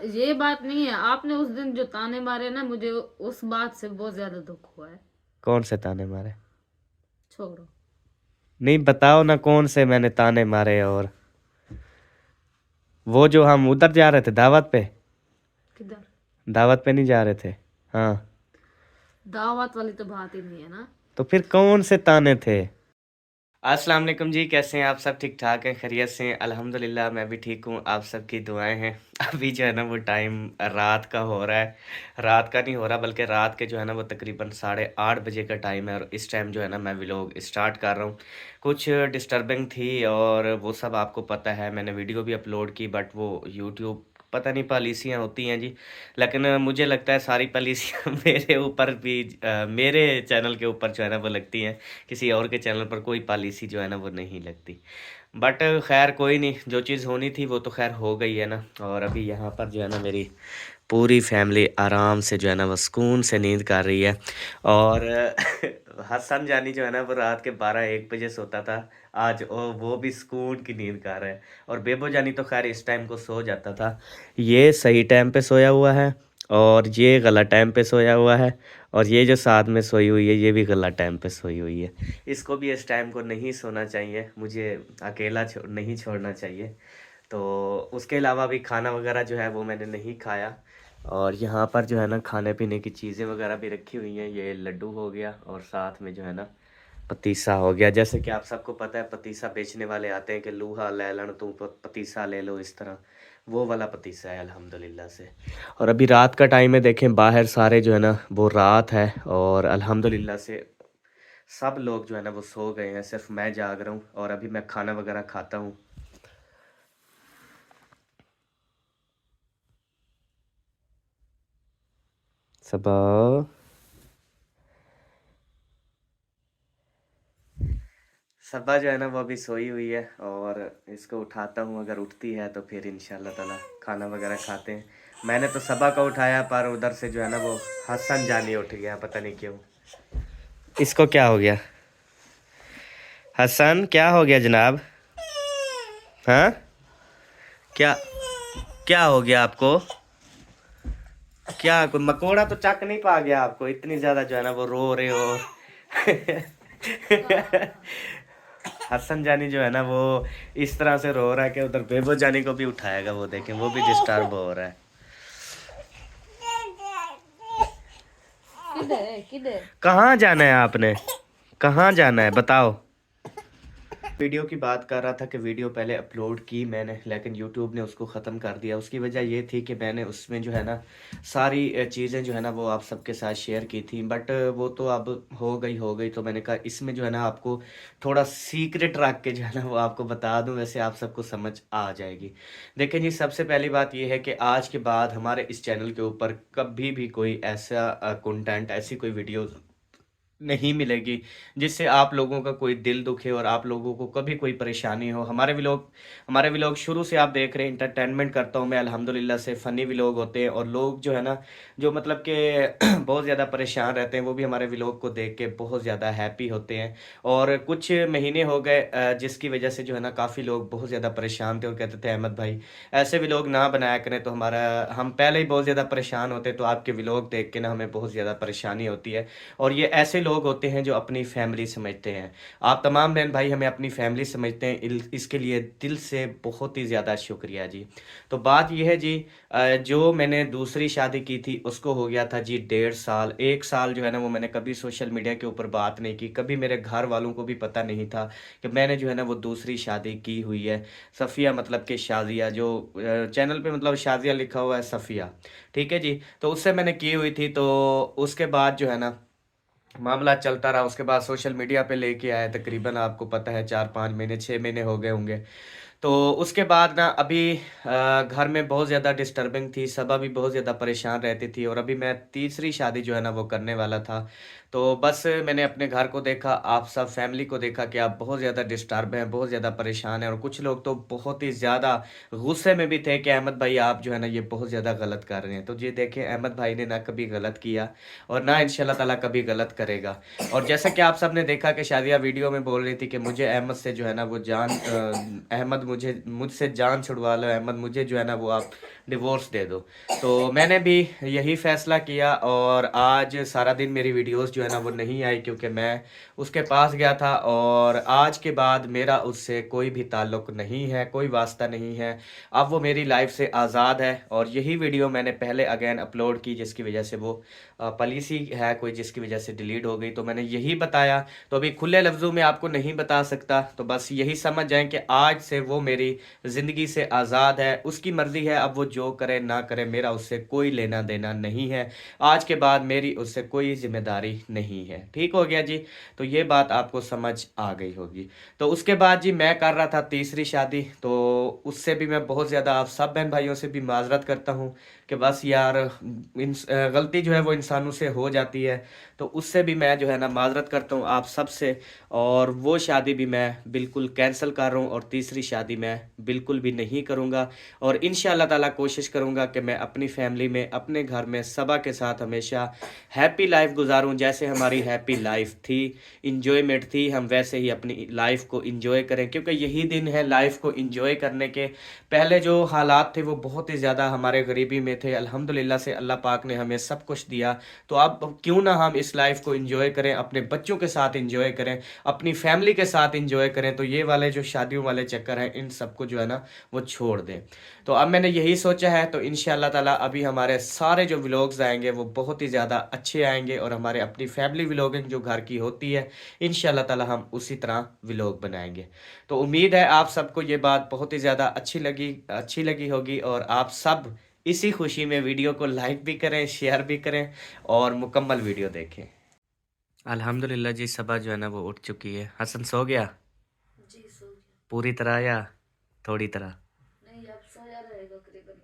ये बात नहीं है, आपने उस दिन जो ताने मारे ना, मुझे उस बात से बहुत ज्यादा दुख हुआ है। कौन से ताने मारे? छोड़ो। नहीं बताओ ना कौन से मैंने ताने मारे। और वो जो हम उधर जा रहे थे दावत पे। किधर? दावत पे नहीं जा रहे थे? हाँ। दावत वाली तो बात ही नहीं है ना। तो फिर कौन से ताने थे? अस्सलाम वालेकुम जी, कैसे हैं आप सब? ठीक ठाक हैं? खैरियत से हैं? अल्हम्दुलिल्लाह मैं भी ठीक हूँ, आप सबकी दुआएं हैं। अभी जो है ना वो टाइम रात का हो रहा है। रात का नहीं हो रहा बल्कि रात के जो है ना वो तकरीबन 8:30 बजे का टाइम है, और इस टाइम जो है ना मैं व्लॉग स्टार्ट कर रहा हूँ। कुछ डिस्टर्बिंग थी और वो सब आपको पता है, मैंने वीडियो भी अपलोड की बट वो यूट्यूब पता नहीं पॉलिसियाँ होती हैं जी। लेकिन मुझे लगता है सारी पॉलिसियाँ मेरे ऊपर भी मेरे चैनल के ऊपर जो है ना वो लगती हैं। किसी और के चैनल पर कोई पॉलिसी जो है ना वो नहीं लगती। बट खैर कोई नहीं, जो चीज़ होनी थी वो तो खैर हो गई है ना। और अभी यहाँ पर जो है ना मेरी पूरी फैमिली आराम से जो है ना वो सुकून से नींद कर रही है। और हसन जानी जो है ना वो रात के 12-1 बजे सोता था। आज वो भी सुकून की नींद कर रहा है। और बेबो जानी तो खैर इस टाइम को सो जाता था। ये सही टाइम पे सोया हुआ है, और ये गलत टाइम पे सोया हुआ है। और ये जो साथ में सोई हुई है ये भी गलत टाइम पे सोई हुई है। इसको भी इस टाइम को नहीं सोना चाहिए, मुझे अकेला नहीं छोड़ना चाहिए। तो उसके अलावा भी खाना वगैरह जो है वो मैंने नहीं खाया। और यहाँ पर जो है ना खाने पीने की चीज़ें वगैरह भी रखी हुई हैं, ये लड्डू हो गया और साथ में जो है ना पतीसा हो गया। जैसे कि आप सबको पता है पतीसा बेचने वाले आते हैं कि लूहा ले लन तू पतीसा ले लो, इस तरह वो वाला पतीसा है अल्हम्दुलिल्लाह से। और अभी रात का टाइम है, देखें बाहर सारे जो है ना वो रात है, और अल्हम्दुलिल्लाह से सब लोग जो है ना वो सो गए हैं, सिर्फ मैं जाग रहा हूँ और अभी मैं खाना वगैरह खाता हूँ। सबा सबा जो है ना वो अभी सोई हुई है, और इसको उठाता हूँ, अगर उठती है तो फिर इंशाल्लाह ताला खाना वगैरह खाते हैं। मैंने तो सबा को उठाया पर उधर से जो है ना वो हसन जानी उठ गया, पता नहीं क्यों। इसको क्या हो गया? हसन क्या हो गया जनाब? हाँ, क्या क्या हो गया आपको? क्या कोई मकोड़ा तो चक नहीं पा गया आपको? इतनी ज्यादा जो है ना वो रो रहे हो। हसन जानी जो है ना वो इस तरह से रो रहा है कि उधर बेबो जानी को भी उठाएगा, वो देखें वो भी डिस्टर्ब हो रहा है। किधर है, किधर? कहाँ जाना है आपने? कहाँ जाना है बताओ? वीडियो की बात कर रहा था कि वीडियो पहले अपलोड की मैंने, लेकिन यूट्यूब ने उसको ख़त्म कर दिया। उसकी वजह ये थी कि मैंने उसमें जो है ना सारी चीज़ें जो है ना वो आप सबके साथ शेयर की थी, बट वो तो अब हो गई। तो मैंने कहा इसमें जो है ना आपको थोड़ा सीक्रेट रख के जो है ना वो आपको बता दूं, वैसे आप सबको समझ आ जाएगी। देखें जी, सबसे पहली बात ये है कि आज के बाद हमारे इस चैनल के ऊपर कभी भी कोई ऐसा कंटेंट, ऐसी कोई वीडियो नहीं मिलेगी जिससे आप लोगों का कोई दिल दुखे और आप लोगों को कभी कोई परेशानी हो। हमारे व्लॉग शुरू से आप देख रहे हैं, इंटरटेनमेंट करता हूँ मैं अल्हम्दुलिल्लाह से, फ़नी व्लॉग होते हैं। और लोग जो है ना जो मतलब कि बहुत ज़्यादा परेशान रहते हैं वो भी हमारे व्लॉग को देख के बहुत ज़्यादा हैप्पी होते हैं। और कुछ महीने हो गए जिसकी वजह से जो है ना काफ़ी लोग बहुत ज़्यादा परेशान थे और कहते थे अहमद भाई ऐसे व्लॉग ना बनाया करें, तो हम पहले ही बहुत ज़्यादा परेशान होते, तो आपके व्लॉग देख के ना हमें बहुत ज़्यादा परेशानी होती है। और ये ऐसे लोग होते हैं जो अपनी फैमिली समझते हैं। आप तमाम बहन भाई हमें अपनी फैमिली समझते हैं, इसके लिए दिल से बहुत ही ज़्यादा शुक्रिया जी। तो बात यह है जी, जो मैंने दूसरी शादी की थी उसको हो गया था जी 1.5 साल। 1 साल जो है ना वो मैंने कभी सोशल मीडिया के ऊपर बात नहीं की, कभी मेरे घर वालों को भी पता नहीं था कि मैंने जो है ना वो दूसरी शादी की हुई है। सफ़िया मतलब कि शाजिया, जो चैनल पे मतलब शाजिया लिखा हुआ है सफ़िया, ठीक है जी। तो उससे मैंने की हुई थी, तो उसके बाद जो है ना मामला चलता रहा। उसके बाद सोशल मीडिया पे लेके आया, तकरीबन आपको पता है 4-5 महीने 6 महीने हो गए होंगे। तो उसके बाद ना अभी घर में बहुत ज़्यादा डिस्टर्बिंग थी, सबा भी बहुत ज़्यादा परेशान रहती थी, और अभी मैं तीसरी शादी जो है ना वो करने वाला था। तो बस मैंने अपने घर को देखा, आप सब फैमिली को देखा कि आप बहुत ज़्यादा डिस्टर्ब हैं, बहुत ज़्यादा परेशान हैं, और कुछ लोग तो बहुत ही ज़्यादा गुस्से में भी थे कि अहमद भाई आप जो है ना ये बहुत ज़्यादा गलत कर रहे हैं। तो ये देखें अहमद भाई ने ना कभी गलत किया और ना इंशाल्लाह ताला कभी गलत करेगा। और जैसा कि आप सब ने देखा कि शादिया वीडियो में बोल रही थी कि मुझे अहमद से जो है ना वो अहमद मुझसे जान छुड़वा लो, अहमद मुझे जो है ना वो आप डिवोर्स दे दो। तो मैंने भी यही फ़ैसला किया और आज सारा दिन मेरी वीडियोस जो है ना वो नहीं आई क्योंकि मैं उसके पास गया था। और आज के बाद मेरा उससे कोई भी ताल्लुक़ नहीं है, कोई वास्ता नहीं है। अब वो मेरी लाइफ से आज़ाद है। और यही वीडियो मैंने पहले अगेन अपलोड की जिसकी वजह से वो पॉलिसी है कोई जिसकी वजह से डिलीट हो गई। तो मैंने यही बताया, तो अभी खुले लफ्ज़ों में आपको नहीं बता सकता। तो बस यही समझ जाएं कि आज से वो मेरी ज़िंदगी से आज़ाद है, उसकी मर्ज़ी है, अब वो जो करे ना करे, मेरा उससे कोई लेना देना नहीं है। आज के बाद मेरी उससे कोई ज़िम्मेदारी नहीं है। ठीक हो गया जी। तो ये बात आपको समझ आ गई होगी। तो उसके बाद जी मैं कर रहा था तीसरी शादी। तो उससे भी मैं बहुत ज़्यादा आप सब बहन भाइयों से भी माज़रत करता हूँ कि बस यार गलती जो है वो इंसानों से हो जाती है। तो उससे भी मैं जो है ना माज़रत करता हूँ आप सब से। और वो शादी भी मैं बिल्कुल कैंसिल कर रहा हूँ और तीसरी शादी मैं बिल्कुल भी नहीं करूँगा। और इंशाअल्लाह ताला कोशिश करूँगा कि मैं अपनी फैमिली में, अपने घर में सबा के साथ हमेशा हैप्पी लाइफ गुजारूँ। जैसे हमारी हैप्पी लाइफ थी, इंजॉयमेंट थी, हम वैसे ही अपनी लाइफ को इंजॉय करें क्योंकि यही दिन है लाइफ को इंजॉय करने के। पहले जो हालात थे वो बहुत ही ज़्यादा हमारे गरीबी में थे, अल्हम्दुलिल्लाह से अल्लाह पाक ने हमें सब कुछ दिया। तो अब क्यों ना हम इस लाइफ को इंजॉय करें, अपने बच्चों के साथ इंजॉय करें, अपनी फैमिली के साथ इंजॉय करें। तो ये वाले जो शादियों वाले चक्कर हैं इन सबको जो है ना वो छोड़ दें। तो अब मैंने यही सोचा है। तो इंशाअल्लाह ताला अभी हमारे सारे जो व्लॉग्स आएंगे वो बहुत ही ज़्यादा अच्छे आएंगे और हमारे अपनी फैमिली व्लॉगिंग जो घर की होती है इंशाअल्लाह ताला हम उसी तरह व्लॉग बनाएंगे। तो उम्मीद है आप सबको ये बात बहुत ही ज़्यादा अच्छी लगी होगी और आप सब इसी खुशी में वीडियो को लाइक भी करें, शेयर भी करें और मुकम्मल वीडियो देखें। अल्हम्दुलिल्लाह जी सबा जो है ना वो उठ चुकी है। हसन सो गया जी सो गया। पूरी तरह या थोड़ी तरह? नहीं अब सोया रहेगा, करीबन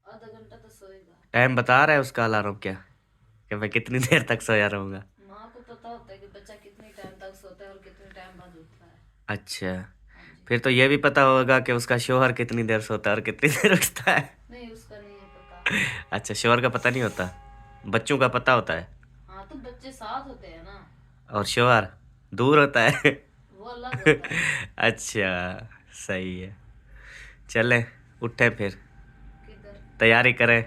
आधा घंटा तो सोएगा। टाइम बता रहा है उसका अलार्म क्या कि मैं कितनी देर तक सोया रहूँगा? माँ को पता होता है कि बच्चा कितने टाइम तक सोता है और कितने टाइम बाद उठता है। अच्छा, हाँ जी। फिर तो ये भी पता होगा कि उसका शोहर कितनी देर सोता है और कितनी देर उठता है। नहीं उसका नहीं है पता। अच्छा, शोहर का पता नहीं होता, बच्चों का पता होता है। हाँ तो बच्चे साथ होते हैं ना, और शोहर दूर होता है। वो अलग होता है। अच्छा, सही है। चलें उठे फिर किधर? तैयारी करें,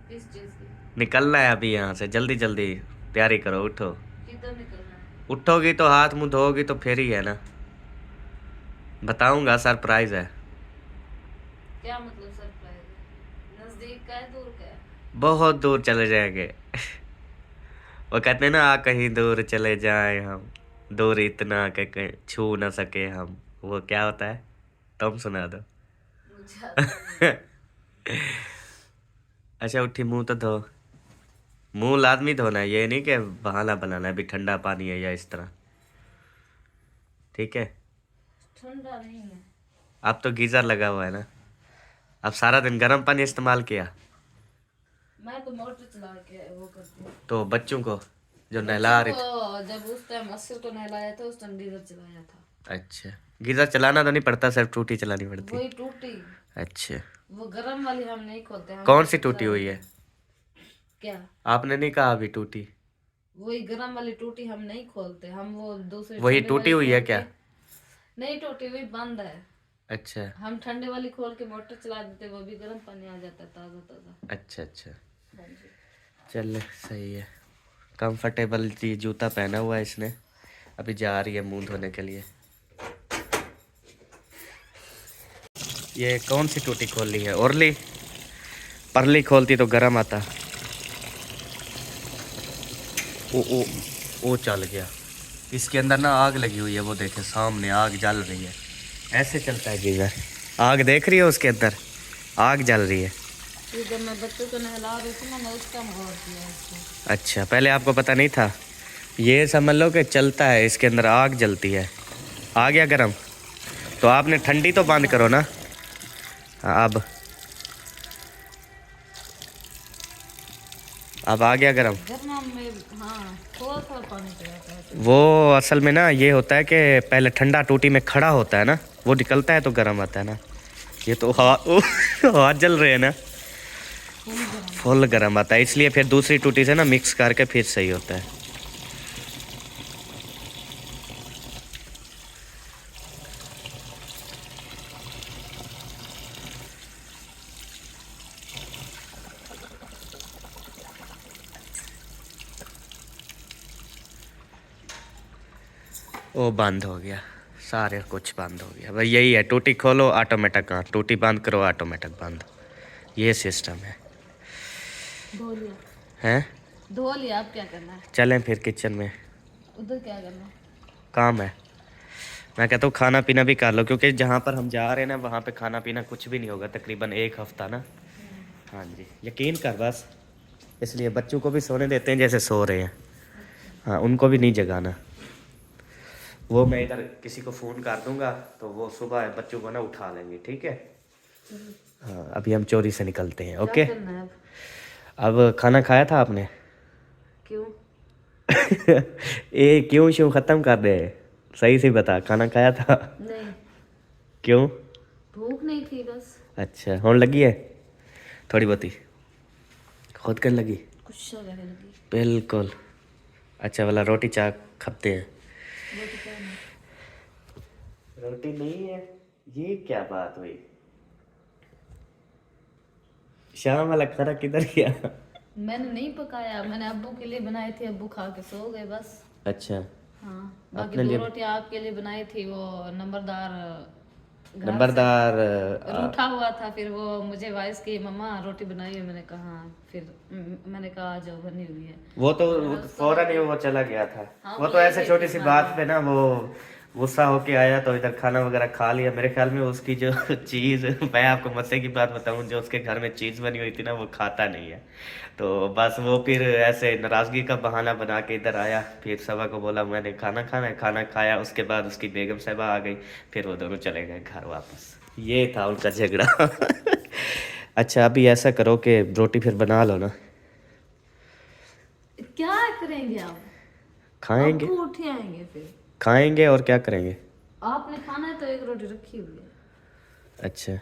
किस चीज की? निकलना है अभी यहाँ से। जल्दी जल्दी तैयारी करो, उठो। किधर निकलना है? उठोगी तो हाथ मुंह धोगी तो फिर ही है ना। बताऊंगा, सरप्राइज है। क्या मतलब सरप्राइज है? नजदीक का है दूर का है? बहुत दूर चले जाएंगे। वो कहते हैं ना आ कहीं दूर चले जाएं हम, दूर इतना कि कहीं छू ना सके हम। वो क्या होता है तुम सुना दो। मुझे आता नहीं। अच्छा उठी, मुंह तो धो। मुंह लाजमी धोना है, ये नहीं कि बहाना बनाना है भी ठंडा पानी है या इस तरह। ठीक है, ठंडा नहीं है। अब तो गीजर लगा हुआ है ना। अब सारा दिन गर्म पानी इस्तेमाल किया मैं तो मोटर चला के वो करती हूँ। तो बच्चों को जो नहला रही थी। तो जब उस टाइम अस्सर को नहलाया था उस टाइम डीजल चलाया था। अच्छा, गीजर चलाना तो नहीं पड़ता, सिर्फ टूटी चलानी पड़ती। वही टूटी, अच्छा, वो गर्म वाली हम नहीं खोलते। हम कौन सी टूटी हुई है? क्या? आपने नहीं कहा अभी टूटी। वही गर्म वाली टूटी हम नहीं खोलते, हम वो दूसरी वही ठंडे टूटी वाली हुई है खोल क्या? के- नहीं टूटी हुई, बंद है। अच्छा हम ठंडे वाली खोल के मोटर चला देते, वो भी गर्म पानी आ जाता है ताजा ताजा। अच्छा अच्छा, हाँ जी। चल सही है। कंफर्टेबल जी जूता पहना हुआ है इसने, अभी जा रही है मुंह धोने के लिए। ये कौन सी टूटी खोल ली है? ओरली परली खोलती तो गर्म आता। ओ चल गया। इसके अंदर ना आग लगी हुई है, वो देखे सामने आग जल रही है। ऐसे चलता है गीजर। आग देख रही है उसके अंदर, आग जल रही है। तो जब मैं बच्चों को नहला रही थी ना, मैं उस टाइम गौर किया इसको। अच्छा, पहले आपको पता नहीं था? ये समझ लो कि चलता है, इसके अंदर आग जलती है। आ गया गरम? तो आपने ठंडी तो बंद करो ना। अब आ गया गरम। गर्म में हाँ थोड़ा थोड़ा पानी चलाता है। वो असल में ना ये होता है कि पहले ठंडा टूटी में खड़ा होता है ना, वो निकलता है तो गर्म आता है ना। ये तो हाथ जल रहे हैं ना, फुल गर्म आता है, इसलिए फिर दूसरी टूटी से ना मिक्स करके फिर सही होता है। वो बंद हो गया, सारे कुछ बंद हो गया। भाई यही है, टूटी खोलो ऑटोमेटिक ऑन, टूटी बंद करो ऑटोमेटिक बंद, ये सिस्टम है। धो लिया, हैं? धो लिया, अब क्या करना है? चलें फिर किचन में, उधर क्या करना है? काम है। मैं कहता हूँ खाना पीना भी कर लो, क्योंकि जहाँ पर हम जा रहे हैं ना वहाँ पे खाना पीना कुछ भी नहीं होगा तकरीबन 1 हफ्ता ना। हाँ जी, यकीन कर बस, इसलिए बच्चों को भी सोने देते हैं जैसे सो रहे हैं। हाँ, उनको भी नहीं जगाना। वो मैं इधर किसी को फ़ोन कर दूंगा तो वो सुबह बच्चों को ना उठा लेंगे, ठीक है? हाँ, अभी हम चोरी से निकलते हैं, ओके? क्या करना है अब? अब खाना खाया था आपने? क्यों? ये क्यों शो ख़त्म कर दे, सही से बता, खाना खाया था? नहीं, क्यों? भूख नहीं थी बस। अच्छा, होने लगी है थोड़ी बहुत ही, खुद कर लगी? कुछ करने लगी। बिल्कुल। अच्छा वाला रोटी चाक खाते हैं? रोटी क्या है? रोटी नहीं है, ये क्या बात हुई? शाम वाला खाना किधर गया? मैंने नहीं पकाया, मैंने अब्बू के लिए बनाई थी, अब्बू खा के सो गए बस। अच्छा, हाँ, बाकी अपने 2 लिए? रोटी आपके लिए बनाई थी, वो नंबरदार घर से नंबरदार रूठा हुआ था, फिर वो मुझे वॉइस की मम्मा रोटी बनाई है, मैंने कहा हाँ। फिर मैंने कहा जो बनी हुई है। वो तो फौरन ही वो चला गया था। हाँ, वो वो तो ऐसे यही छोटी थी सी बात बात है। पे ना वो गुस्सा होके आया तो इधर खाना वगैरह खा लिया। मेरे ख्याल में उसकी जो चीज़, मैं आपको मजे की बात बताऊं, जो उसके घर में चीज़ बनी हुई थी ना वो खाता नहीं है। तो बस वो फिर ऐसे नाराज़गी का बहाना बना के इधर आया, फिर सबा को बोला मैंने खाना खाना है, खाना खाया। उसके बाद उसकी बेगम साहबा आ गई, फिर वो दोनों चले गए घर वापस। ये था उनका झगड़ा। अच्छा, अभी ऐसा करो कि रोटी फिर बना लो ना। क्या करेंगे आप? खाएंगे, अब्बू उठ आएंगे फिर। खाएंगे और क्या करेंगे? आपने खाना है तो 1 रोटी रखी हुई है। अच्छा,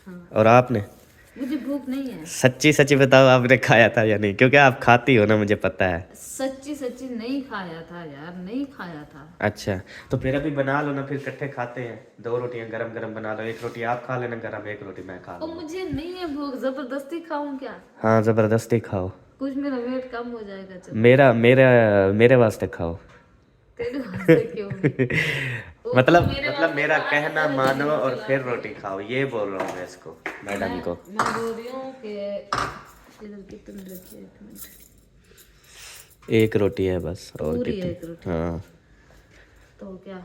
हाँ, और आपने? मुझे भूख नहीं है। सच्ची सच्ची बताओ, आपने खाया था या नहीं? क्योंकि आप खाती हो ना, मुझे पता है। सच्ची सच्ची नहीं खाया था यार, नहीं खाया था। अच्छा, तो फिर अभी बना लो ना, फिर इकट्ठे खाते हैं। 2 रोटियां गरम गरम बना लो, 1 रोटी आप खा लेना गरम, 1 रोटी मैं खा और लूँगा। मुझे नहीं है भूख, जबरदस्ती खाऊं क्या? हाँ, ज़बरदस्ती खाओ। कुछ मेरा वेट कम हो जाएगा। चलो, मेरा मेरा मेरे वास्ते खाओ। तेरे वास्ते क्यों? वो तो मेरे वास्ते मेरा खा के कहना तेरे मानो लिए और खिला फिर के। रोटी खाओ, ये बोल रहा हूँ मैं इसको, मैडम को। मैं बोल रही हूँ कि इधर कितनी रखी है, 1 मिनट। 1 रोटी है बस, और पूरी है कितनी? 1 रोटी। हाँ, तो क्या,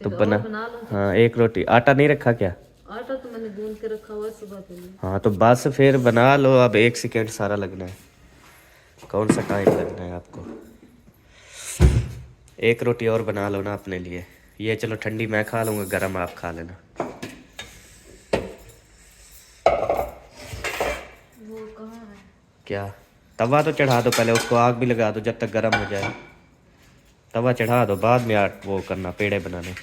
तो फिर बना। और बना लो। हाँ, 1 रोटी। आटा नहीं रखा क्या? आटा तो मैंने गूंद के रखा हुआ है सुबह के लिए। हाँ, तो बस फिर बना लो। अब 1 सेकेंड सारा लगना है, कौन सा टाइम लगना है आपको? 1 रोटी और बना लो ना अपने लिए। ये चलो ठंडी मैं खा लूँगा, गरम आप खा लेना। वो कहाँ है? क्या? तवा तो चढ़ा दो पहले, उसको आग भी लगा दो जब तक गर्म हो जाए। तवा चढ़ा दो, बाद में आट वो करना, पेड़े बनाने।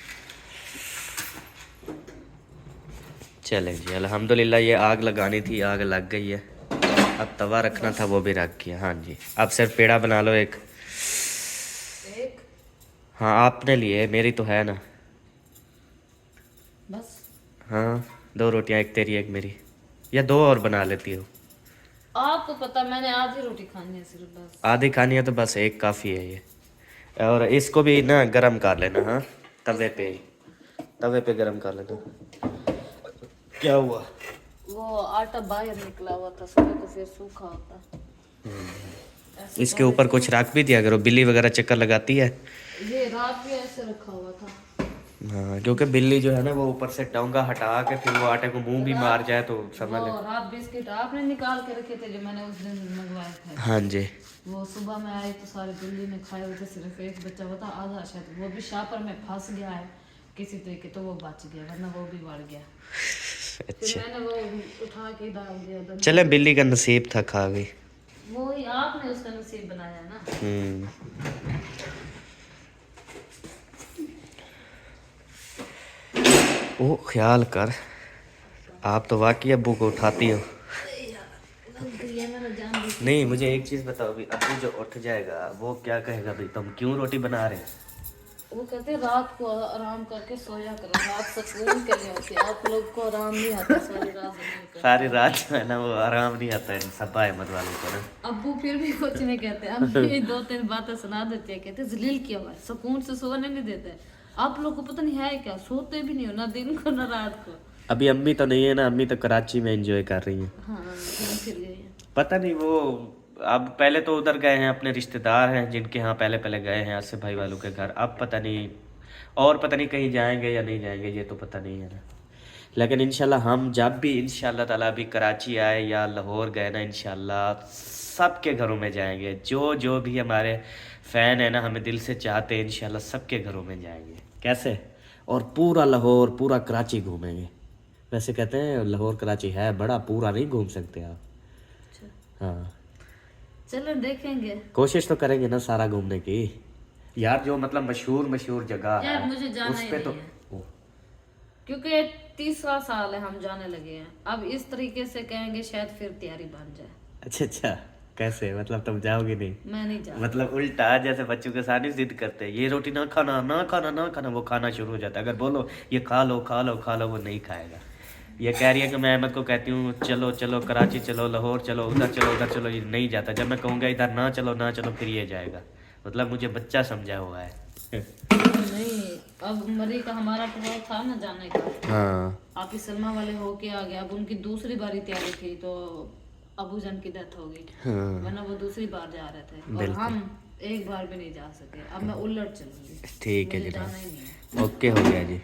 चले जी, अल्हम्दुलिल्लाह ये आग लगानी थी, आग लग गई है। अब तवा रखना था, वो भी रख किया। हाँ जी, अब सिर्फ पेड़ा बना लो 1। हाँ, आपने लिए, मेरी तो है ना। बस हाँ, 2 रोटियां, 1 तेरी 1 मेरी, या 2 और बना लेती हो? आपको पता, मैंने आधी रोटी खानी है सिर्फ, बस। आधी खानी है तो बस 1 काफ़ी है ये। और इसको भी ना गरम कर लेना। हाँ, तवे पे, तवे पे गरम कर लेना। क्या हुआ? वो आटा बाहर निकला हुआ था सुबह, तो फिर सूखा होता। इसके ऊपर कुछ रख भी दिया करो, बिल्ली वगैरह चक्कर लगाती है। ये रात भी ऐसे रखा हुआ था। हाँ, क्योंकि बिल्ली जो है ना वो ऊपर से डोंगा हटा के फिर वो आटे को मुंह भी मार जाए तो समझ ले। वो रात बिस्किट आपने निकाल के रखे थे जो मैंने उस दिन मंगवाए थे। हाँ जी, वो सुबह में आई तो सारी बिल्ली ने खाए हुए थे, सिर्फ 1 बच्चा हुआ था, आधा शायद वो भी शापर में फंस गया है किसी तरीके, तो वो बच गया, वरना वो भी बढ़ गया। फिर अच्छा, मैंने वो उठा के डाल दिया। चले, बिल्ली का नसीब था, खा गई। वो ही आपने उसका नसीब बनाया ना। ओ ख्याल कर, आप तो वाकई अब्बू को उठाती हो। नहीं, मुझे एक चीज़ बताओ, अभी अब्बू जो उठ जाएगा वो क्या कहेगा, भाई तुम क्यों रोटी बना रहे? वो कहते रात को आराम करके सोया करो, रात सुकून के लिए होती है, आप लोग को आराम नहीं आता सारी रात जमीन पर। सारी रात जो है ना वो आराम नहीं आता है सब्बा अहमद वालों को ना। अब्बू फिर भी कुछ नहीं कहते, अम्मी 2-3 बातें सुना देती है, कहते जलील किया हुआ है, सुकून से सोने नहीं देते। आप लोग को पता नहीं है क्या, सोते भी नहीं हो ना दिन को ना रात को। अभी अम्मी तो नहीं है ना, अम्मी तो कराची में एंजॉय कर रही हैं। हाँ घूम फिर गए हैं। पता नहीं वो, अब पहले तो उधर गए हैं, अपने रिश्तेदार हैं जिनके यहाँ पहले पहले गए हैं आसिफ भाई वालों के घर। अब पता नहीं, और पता नहीं कहीं जाएंगे या नहीं जाएंगे, ये तो पता नहीं है ना। लेकिन इंशाल्लाह हम जब भी इंशाल्लाह ताला अभी कराची आए या लाहौर गए ना, इंशाल्लाह सबके घरों में जाएंगे। जो जो भी हमारे फ़ैन है ना, हमें दिल से चाहते हैं, इंशाल्लाह सबके घरों में जाएंगे। कैसे? और पूरा लाहौर पूरा कराची घूमेंगे। वैसे कहते हैं लाहौर कराची है बड़ा, पूरा नहीं घूम सकते आप। अच्छा हाँ, चलो देखेंगे। कोशिश तो करेंगे ना सारा घूमने की यार। जो मतलब मशहूर मशहूर जगह यार है मुझे जाना उस ही पे नहीं तो है, क्योंकि 30वां साल है हम जाने लगे हैं। अब इस तरीके से कहेंगे शायद फिर तैयारी बन जाए। अच्छा अच्छा, कैसे मतलब तुम जाओगे नहीं? मैं नहीं जा मतलब उल्टा, जैसे बच्चों के साथ ही जिद करते हैं, ये रोटी ना खाना ना खाना ना खाना, वो खाना शुरू हो जाता है। अगर बोलो ये खा लो खा लो खा लो, वो नहीं खाएगा। ये कह रही है कि मैं अहमद को कहती हूँ चलो चलो कराची चलो, लाहौर चलो, उधर चलो, ये नहीं जाता। जब मैं कहूँगा इधर ना चलो फिर ये जाएगा। मतलब मुझे बच्चा समझा हुआ है। नहीं, अब मरी का हमारा टूर था ना जाने का, हाँ आपकी सलमा वाले होके आ गया। अब उनकी दूसरी बारी तैयारी थी तो अबू जान की डेथ हो गई, हाँ, वरना वो दूसरी बार जा रहे थे और बिल्कुल। हम एक बार भी नहीं जा सके। अब मैं उलट चलूंगी, ठीक है मुझे जी, जाना ही नहीं है। ओके हो गया जी।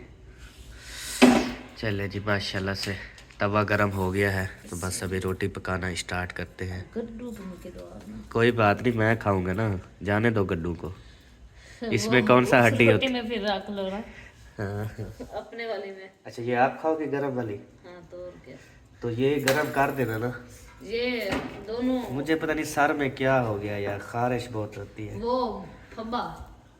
चले जी, माशाल्लाह से तवा गरम हो गया है, तो बस अभी रोटी पकाना स्टार्ट करते हैं। गड्ढू तुम के दो ना, कोई बात नहीं, मैं खाऊंगा ना, जाने दो गड्ढू को। इसमें वो कौन सा उस हड्डी रोटी होती? में फिर रख लो ना, हाँ। अपने वाली में। अच्छा, ये आप खाओगे गरम वाली? हाँ तो और क्या, तो ये गरम कर देना ना। ये दोनों। मुझे पता नहीं सर में क्या हो गया यार, खारिश बहुत होती है। वो फब्बा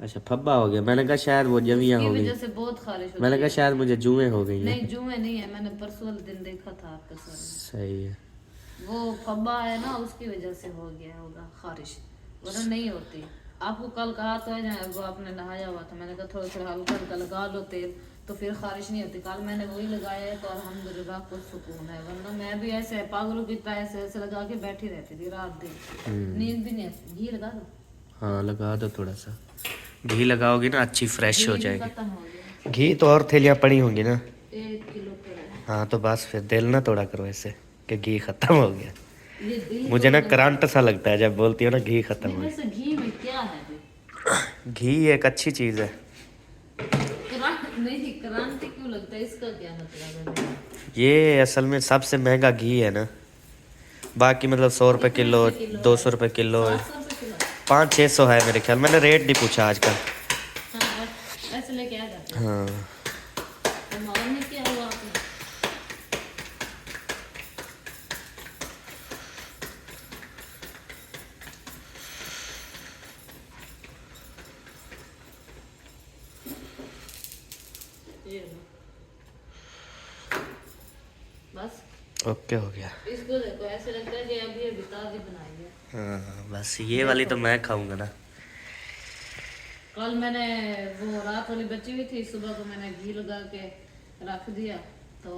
अच्छा, फब्बा हो गया। मैंने कहा शायद वो जवियाँ की हो गई। वजह से बहुत खारिश होती मैंने कहा है। शायद मुझे जुएं हो गई हैं। नहीं जुए नहीं है, मैंने परसों वाले दिन देखा था आपके सर सही है। में। वो फब्बा है ना, उसकी वजह से हो गया होगा खारिश, वरना नहीं होती। आपको कल कहा तो है, वो आपने नहाया हुआ था, मैंने कहा थोड़ा थोड़ा हल्का हल्का लगा लो तेल, तो फिर खारिश नहीं होती। कल मैंने वही लगाया है तो अल्हम्दुलिल्लाह कुछ सुकून है, वरना मैं भी ऐसे पागलों की तरह ऐसे ऐसे लगा के बैठी रहती थी रात दिन, नींद भी नहीं आती। घी लगा दो। हाँ लगा दो, थोड़ा सा घी लगाओगी ना अच्छी फ्रेश हो घी भी जाएगी। खत्म हो गया, घी तो और थैलियाँ पड़ी होंगी ना? 1 किलो पे है। हाँ तो बस फिर दिल ना तोड़ा करो ऐसे कि घी खत्म हो गया। ये दिल मुझे ना करंट सा लगता है जब बोलती हो ना घी खत्म हो वैसे घी में क्या है भी? गया। घी एक अच्छी चीज़ है। करंट नहीं, क्रांति क्यों लगता है, इसका क्या मतलब है? ये असल में सबसे महंगा घी है ना, बाकी मतलब 100 रुपये किलो, 200 रुपये किलो, 700 रुपये किलो। 500-600 है मेरे ख्याल। मैंने रेट नहीं पूछा आजकल। हाँ ऐसे लेके आ जाते हैं। हाँ तो मालूम नहीं क्या हुआ आपने। ये लो। बस ओके हो गया। इसको देखो, ऐसे लगता है कि अभी ये ताजी बनाई है। हाँ बस ये वाली तो मैं खाऊंगा ना। कल मैंने वो रात वाली बची हुई थी, सुबह को मैंने घी लगा के रख दिया, तो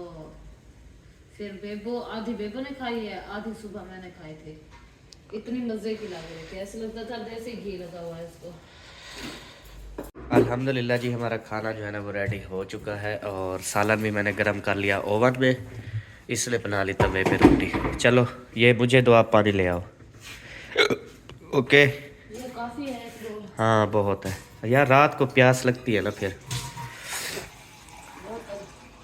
फिर बेबो आधी बेबो ने खाई है, आधी सुबह मैंने खाई थी। इतनी मजे की लग रही थी, ऐसे लगता था देसी घी लगा हुआ है इसको। अल्हम्दुलिल्लाह जी, हमारा खाना जो है ना वो रेडी हो चुका है, और सालन भी मैंने गरम कर लिया ओवन में, इसलिए बना ली तवे पे रोटी। चलो ये मुझे दो, आप पानी ले आओ। ओके। ये काफी है एक रोल। हाँ बहुत है यार, रात को प्यास लगती है ना फिर।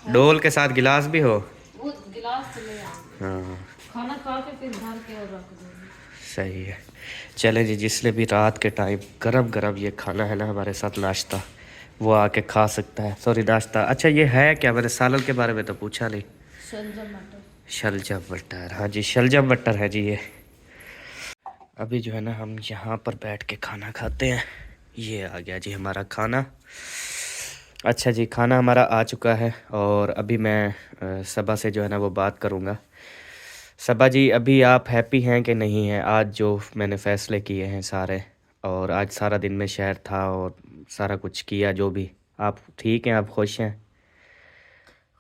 डोल के साथ गिलास भी हो? वो गिलास चले आए, हाँ खाना खा के फिर भर के और रख दूंगी। सही है। चलें जी, जिसने भी रात के टाइम गरम गरम ये खाना है ना हमारे साथ नाश्ता, वो आके खा सकता है। सॉरी नाश्ता, अच्छा ये है क्या? मैंने सालन के बारे में तो पूछा नहीं। शलजम मटर। शलजम मटर, हाँ जी शलजम मटर है जी ये। अभी जो है ना हम यहाँ पर बैठ के खाना खाते हैं। ये आ गया जी हमारा खाना। अच्छा जी, खाना हमारा आ चुका है, और अभी मैं सबा से जो है ना वो बात करूँगा। सबा जी, अभी आप हैप्पी हैं कि नहीं हैं आज जो मैंने फ़ैसले किए हैं सारे, और आज सारा दिन में शहर था और सारा कुछ किया जो भी, आप ठीक हैं, आप खुश हैं?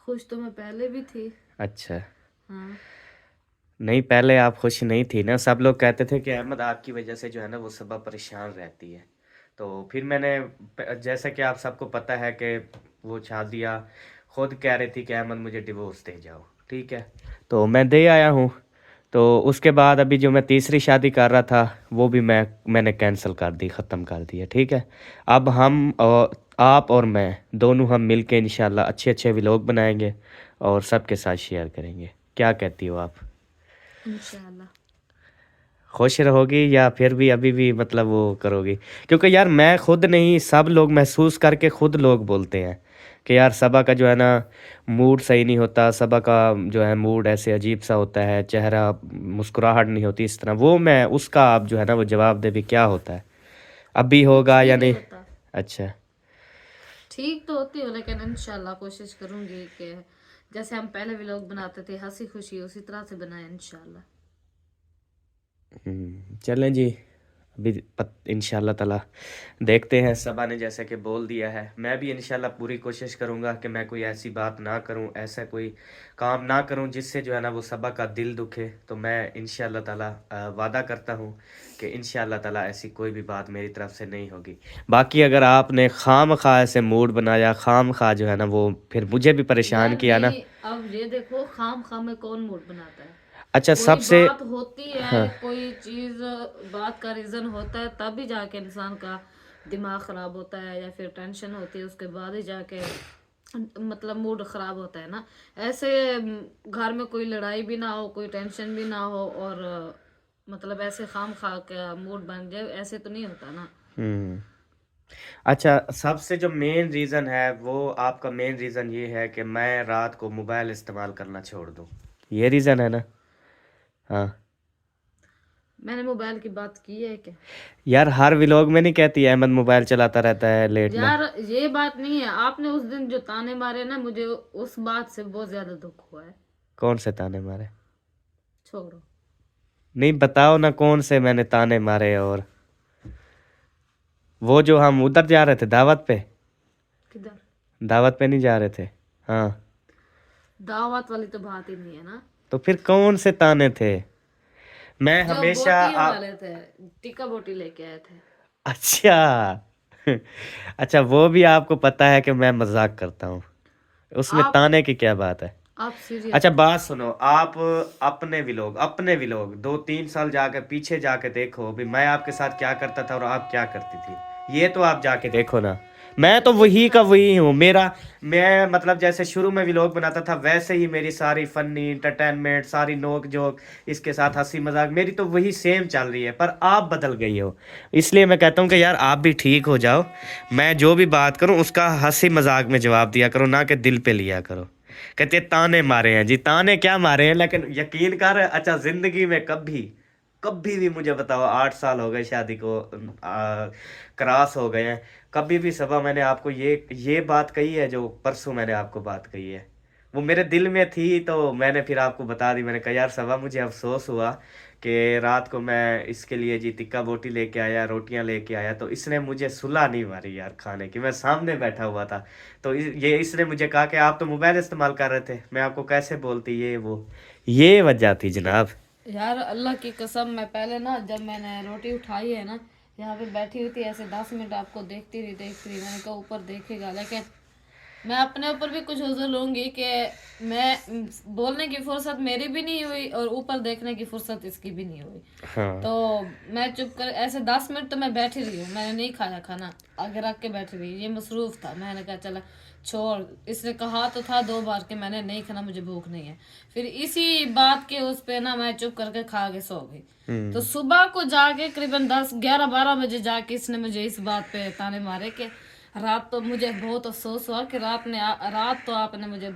खुश तो मैं पहले भी थी। अच्छा, हाँ नहीं पहले आप खुश नहीं थी ना। सब लोग कहते थे कि अहमद आपकी वजह से जो है ना वो सबा परेशान रहती है, तो फिर मैंने जैसे कि आप सबको पता है कि वो शादिया खुद कह रही थी कि अहमद मुझे डिवोर्स दे जाओ, ठीक है, तो मैं दे आया हूँ। तो उसके बाद अभी जो मैं तीसरी शादी कर रहा था वो भी मैंने कैंसिल कर दी, ख़त्म कर दी है, ठीक है। अब हम और आप और मैं दोनों हम मिल के इंशाल्लाह अच्छे अच्छे व्लॉग बनाएंगे और सबके साथ शेयर करेंगे। क्या कहती हो आप? इंशाल्लाह। खुश रहोगी या फिर भी अभी भी मतलब वो करोगी? क्योंकि यार मैं खुद नहीं, सब लोग महसूस करके खुद लोग बोलते हैं कि यार सबा का जो है ना मूड सही नहीं होता, सबा का जो है मूड ऐसे अजीब सा होता है, चेहरा मुस्कुराहट नहीं होती इस तरह। वो मैं उसका आप जो है ना वो जवाब दे भी क्या होता है, अभी कुछ होगा भी या नहीं नहीं? होता, अच्छा। ठीक तो होती हो, लेकिन इंशाल्लाह कोशिश करूंगी कि जैसे हम पहले व्लॉग बनाते थे हंसी खुशी, उसी तरह से बनाए इंशाल्लाह। चलें जी, अभी इंशाल्लाह ताला देखते हैं। सबा ने जैसे कि बोल दिया है, मैं भी इंशाल्लाह पूरी कोशिश करूंगा कि मैं कोई ऐसी बात ना करूं, ऐसा कोई काम ना करूं जिससे जो है ना वो सबा का दिल दुखे। तो मैं इंशाल्लाह ताला वादा करता हूं कि इंशाल्लाह ताला ऐसी कोई भी बात मेरी तरफ से नहीं होगी। बाकी अगर आपने खाम खा ऐसे मूड बनाया, खाम खा जो है ना वो फिर मुझे भी परेशान यार किया ना। नहीं, अब ये देखो खाम खाम में कौन मूड बनाता है? अच्छा, कोई सबसे बात होती है, हाँ। कोई चीज, बात का रीजन होता है, तभी जाके इंसान का दिमाग खराब होता है या फिर टेंशन होती है, उसके बाद ही जाके मतलब मूड खराब होता है ना। ऐसे घर में कोई लड़ाई भी ना हो, कोई टेंशन भी ना हो, और मतलब ऐसे खाम खा के मूड बन जाए, ऐसे तो नहीं होता ना। हम्म। अच्छा, सबसे जो मेन रीज़न है वो आपका मेन रीज़न ये है कि मैं रात को मोबाइल इस्तेमाल करना छोड़ दूँ, ये रीज़न है ना? हाँ। मैंने मोबाइल की बात की है क्या? यार हर व्लॉग में नहीं कहती अहमद मोबाइल चलाता रहता है लेट नाइट। यार ये बात नहीं है, आपने उस दिन जो ताने मारे ना, मुझे उस बात से बहुत ज्यादा दुख हुआ है। कौन से ताने मारे? छोड़ो। नहीं बताओ ना कौन से मैंने ताने मारे। और वो जो हम उधर जा रहे थे दावत पे, किधर? दावत पे नहीं जा रहे थे? हाँ। दावत वाली तो बात ही नहीं है ना। तो फिर कौन से ताने थे? मैं जो हमेशा बोटियों आप वाले थे, टिक्का बोटी लेके आए थे। अच्छा। अच्छा, वो भी आपको पता है कि मैं मजाक करता हूँ, उसमें आप ताने की क्या बात है? आप सीरियस अच्छा थे। बात सुनो, आप अपने विलोग 2-3 साल जाके पीछे जाके देखो भी मैं आपके साथ क्या करता था और आप क्या करती थी, ये तो आप जाके देखो ना। मैं तो वही का देखना। वही हूँ। मैं मतलब जैसे शुरू में व्लॉग बनाता था वैसे ही मेरी सारी फनी इंटरटेनमेंट, सारी नोक जोक, इसके साथ हंसी मजाक मेरी तो वही सेम चल रही है। पर आप बदल गई हो, इसलिए मैं कहता हूँ कि यार आप भी ठीक हो जाओ। मैं जो भी बात करूँ उसका हंसी मजाक में जवाब दिया करो, ना कि दिल पे लिया करो। कहते हैं ताने मारे हैं जी, ताने क्या मारे हैं, लेकिन यकीन कर, अच्छा जिंदगी में कभी कभी भी मुझे बताओ, 8 साल हो गए शादी को, क्रॉस हो गए हैं, कभी भी सबा मैंने आपको ये बात कही है जो परसों मैंने आपको बात कही है, वो मेरे दिल में थी तो मैंने फिर आपको बता दी। मैंने कहा यार सबा मुझे अफसोस हुआ कि रात को मैं इसके लिए जी टिक्का बोटी लेके आया, रोटियां लेके आया, तो इसने मुझे सुला नहीं मारी यार खाने की, मैं सामने बैठा हुआ था। तो ये इसने मुझे कहा कि आप तो मोबाइल इस्तेमाल कर रहे थे, मैं आपको कैसे बोलती, ये वो, ये वजह थी जनाब। यार अल्लाह की कसम, मैं पहले ना जब मैंने रोटी उठाई है ना, यहाँ पे बैठी हुई थी ऐसे 10 मिनट आपको देखती रही, मैंने कहा ऊपर देखेगा, लेकिन मैं अपने ऊपर भी कुछ उज़र लूंगी कि मैं बोलने की फुर्सत मेरी भी नहीं हुई और ऊपर देखने की फुर्सत इसकी भी नहीं हुई। हाँ। तो मैं चुप कर ऐसे 10 मिनट तो मैं बैठी रही हूँ, मैंने नहीं खाया खाना, आगे रख के बैठी रही, ये मसरूफ था। मैंने कहा चला छोड़, इसने कहा तो था 2 बार कि मैंने नहीं खाना, मुझे भूख नहीं है। फिर इसी बात के उस पे ना मैं चुप करके खा के सो गई। तो सुबह को जाके करीबन 10, 11, 12 बजे जाके इसने मुझे इस बात पे ताने मारे कि रात तो मुझे बहुत अफसोस हुआ कि रात तो आपने मुझे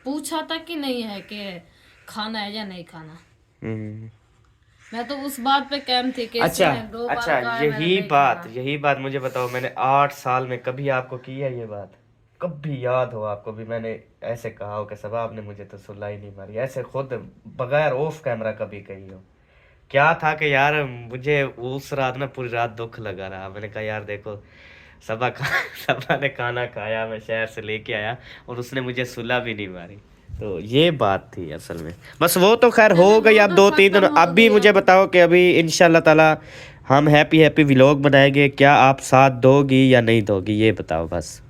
पूछा था कि नहीं है कि खाना है या नहीं खाना। हम्म। मैं तो उस बात पे कायम थी कि अच्छा। इसने 2 बार अच्छा, कहा है मैंने नहीं यही बात मुझे बताओ, मैंने 8 साल में कभी आपको की है ये बात? कभी याद हो आपको भी मैंने ऐसे कहा हो कि सब आपने मुझे तो सुला ही नहीं मारी, ऐसे खुद बगैर ऑफ कैमरा कभी कही हो? क्या था कि यार मुझे उस रात ना पूरी रात दुख लगा रहा, मैंने कहा यार देखो सबा खा सबा ने खाना खाया, मैं शहर से लेके आया और उसने मुझे सुला भी नहीं मारी। तो ये बात थी असल में। बस वो तो खैर हो मैंने गई, वो अब तो 2-3 दिन। खत्म हो अब भी गई मुझे अब। बताओ कि अभी इंशाल्लाह ताला हम हैप्पी हैप्पी व्लॉग बनाएंगे, क्या आप साथ दोगी या नहीं दोगी, ये बताओ बस।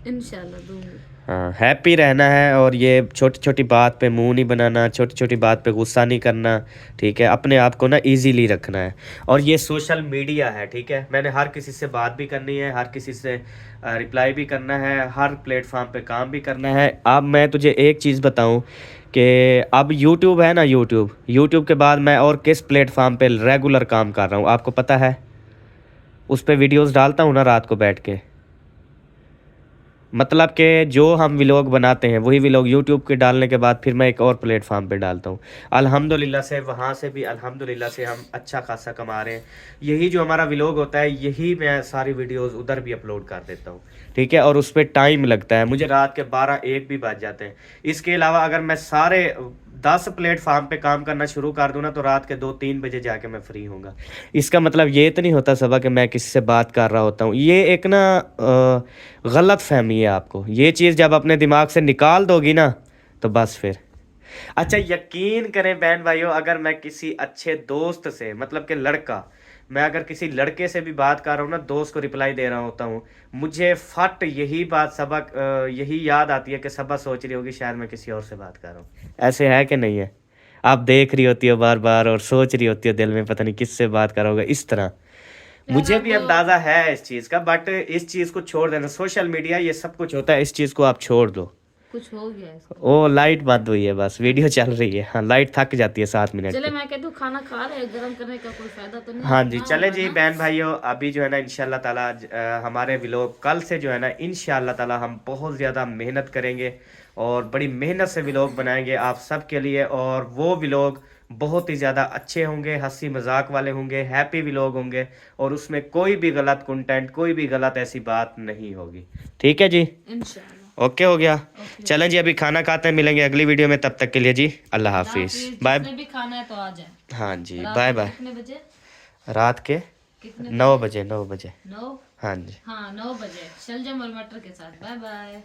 इंशाल्लाह दूंगी। हाँ, हैप्पी रहना है, और ये छोटी छोटी बात पे मुंह नहीं बनाना, छोटी छोटी बात पे गुस्सा नहीं करना, ठीक है। अपने आप को ना इजीली रखना है। और ये सोशल मीडिया है, ठीक है। मैंने हर किसी से बात भी करनी है, हर किसी से रिप्लाई भी करना है, हर प्लेटफॉर्म पे काम भी करना है। अब मैं तुझे एक चीज़ बताऊं कि अब यूट्यूब है ना, यूट्यूब के बाद मैं और किस प्लेटफॉर्म पे रेगुलर काम कर रहा हूँ आपको पता है? उस पर वीडियोज़ डालता हूँ ना रात को बैठ के। मतलब कि जो हम व्लॉग बनाते हैं वही व्लॉग यूट्यूब के डालने के बाद फिर मैं एक और प्लेटफॉर्म पे डालता हूँ। अल्हम्दुलिल्लाह से वहाँ से भी अल्हम्दुलिल्लाह से हम अच्छा खासा कमा रहे हैं। यही जो हमारा व्लॉग होता है, यही मैं सारी वीडियोस उधर भी अपलोड कर देता हूँ, ठीक है। और उस पर टाइम लगता है, मुझे रात के 12-1 भी बज जाते हैं। इसके अलावा अगर मैं सारे 10 प्लेटफार्म पे काम करना शुरू कर दूँ ना, तो रात के 2-3 बजे जाके मैं फ्री होऊंगा। इसका मतलब ये तो नहीं होता सबा कि मैं किसी से बात कर रहा होता हूँ। ये एक ना गलत फहमी है आपको। ये चीज़ जब अपने दिमाग से निकाल दोगी ना, तो बस फिर। अच्छा, यकीन करें बहन भाइयों, अगर मैं किसी अच्छे दोस्त से, मतलब कि लड़का, मैं अगर किसी लड़के से भी बात कर रहा हूँ ना, दोस्त को रिप्लाई दे रहा होता हूँ, मुझे फट यही बात सबक यही याद आती है कि सबा सोच रही होगी शायद मैं किसी और से बात कर रहा हूँ। ऐसे है कि नहीं है? आप देख रही होती हो बार बार और सोच रही होती हो दिल में, पता नहीं किससे बात करोगे, इस तरह। मुझे भी अंदाजा है इस चीज़ का, बट इस चीज़ को छोड़ देना। सोशल मीडिया ये सब कुछ होता है, इस चीज़ को आप छोड़ दो। कुछ हो गया इसको। ओ, लाइट बंद हुई है, बस वीडियो चल रही है। हाँ, लाइट थक जाती है 7 मिनट चले पे। मैं कह दूं खाना खा रहे, गरम करने का कोई फायदा तो नहीं हाँ जी, ना चले होगा जी ना? बहन भाइयों, अभी जो है ना इंशाल्लाह ताला हमारे व्लॉग कल से जो है ना इंशाल्लाह ताला हम बहुत ज़्यादा मेहनत करेंगे और बड़ी मेहनत से व्लॉग बनाएंगे आप सब के लिए। और वो व्लॉग बहुत ही ज़्यादा अच्छे होंगे, हंसी मजाक वाले होंगे, हैप्पी व्लॉग होंगे, और उसमें कोई भी गलत कंटेंट, कोई भी गलत ऐसी बात नहीं होगी, ठीक है जी। इंशाल्लाह। ओके हो गया। ओके। चलें जी, अभी खाना खाते हैं, मिलेंगे अगली वीडियो में, तब तक के लिए जी अल्लाह अल्लाह हाफिज़, हाफिज़। बाय। जिसने भी खाना है तो आ जाए। हाँ जी, रात बाय को बाय। कितने बजे? रात के कितने 9 बजे, 9 बजे। 9? हाँ जी। हाँ 9 बजे शलजम और मटर के साथ। Bye bye.